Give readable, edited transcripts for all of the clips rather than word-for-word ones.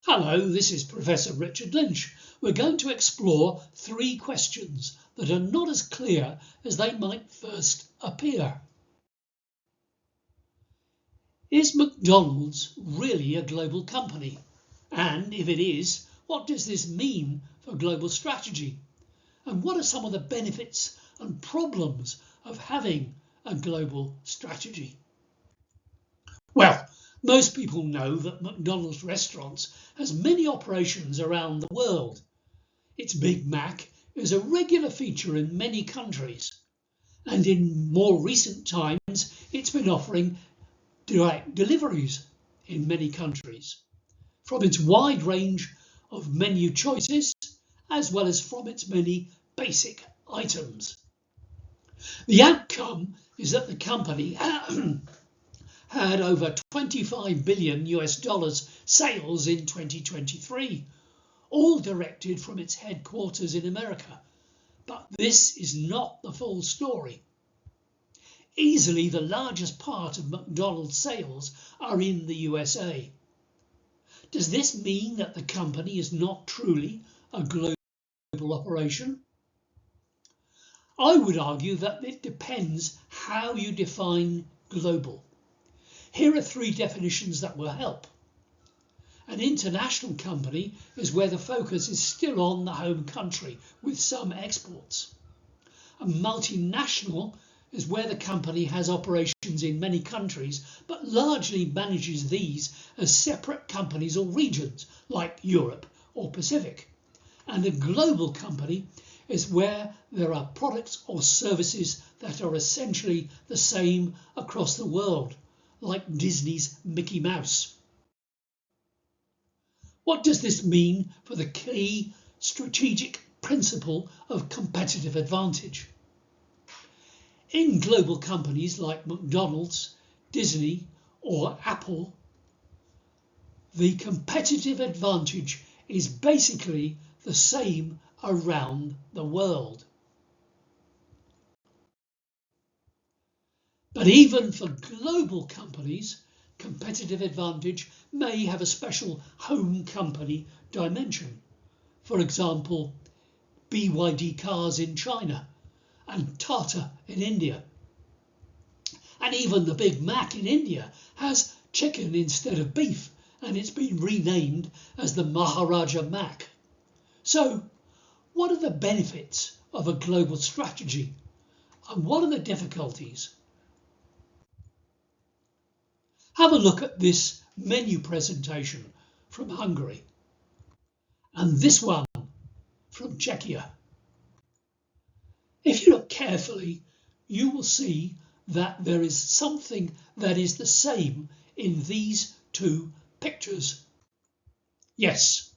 Hello, this is Professor Richard Lynch. We're going to explore three questions that are not as clear as they might first appear. Is McDonald's really a global company? And if it is, what does this mean for global strategy? And what are some of the benefits and problems of having a global strategy? Well, most people know that McDonald's Restaurants has many operations around the world. Its Big Mac is a regular feature in many countries, and in more recent times it's been offering direct deliveries in many countries, from its wide range of menu choices as well as from its many basic items. The outcome is that the company had over $25 billion sales in 2023, all directed from its headquarters in America. But this is not the full story. Easily the largest part of McDonald's sales are in the USA. Does this mean that the company is not truly a global operation? I would argue that it depends how you define global. Here are three definitions that will help. An international company is where the focus is still on the home country with some exports. A multinational is where the company has operations in many countries but largely manages these as separate companies or regions like Europe or Pacific. And a global company is where there are products or services that are essentially the same across the world, like Disney's Mickey Mouse. What does this mean for the key strategic principle of competitive advantage? In global companies like McDonald's, Disney or Apple, the competitive advantage is basically the same around the world. But even for global companies, competitive advantage may have a special home company dimension. For example, BYD cars in China and Tata in India. And even the Big Mac in India has chicken instead of beef, and it's been renamed as the Maharaja Mac. So, what are the benefits of a global strategy? And what are the difficulties? Have a look at this menu presentation from Hungary and this one from Czechia. If you look carefully, you will see that there is something that is the same in these two pictures. Yes,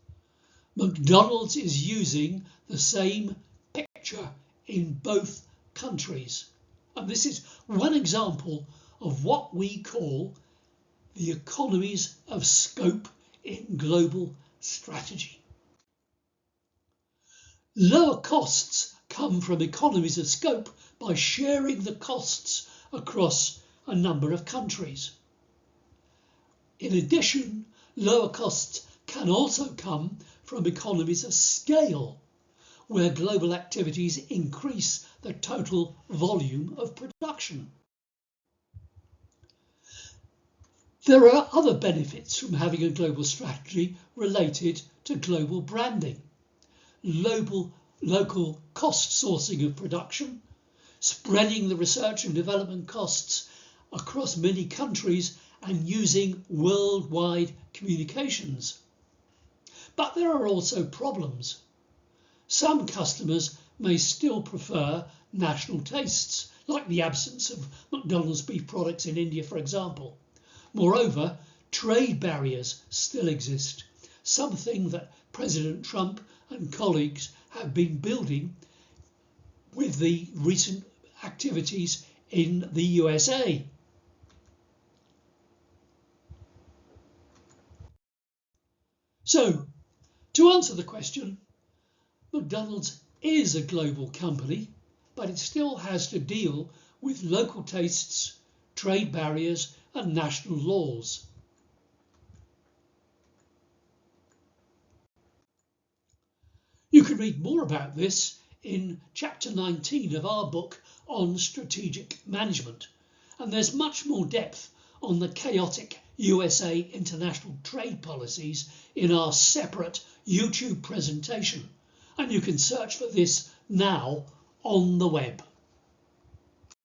McDonald's is using the same picture in both countries. And this is one example of what we call the economies of scope in global strategy. Lower costs come from economies of scope by sharing the costs across a number of countries. In addition, lower costs can also come from economies of scale, where global activities increase the total volume of production. There are other benefits from having a global strategy related to global branding, local cost sourcing of production, spreading the research and development costs across many countries and using worldwide communications. But there are also problems. Some customers may still prefer national tastes, like the absence of McDonald's beef products in India, for example. Moreover, trade barriers still exist, something that President Trump and colleagues have been building with the recent activities in the USA. So, to answer the question, McDonald's is a global company, but it still has to deal with local tastes, trade barriers and national laws. can read more about this in chapter 19 of our book on strategic management. And there's much more depth on the chaotic USA international trade policies in our separate YouTube presentation. And you can search for this now on the web.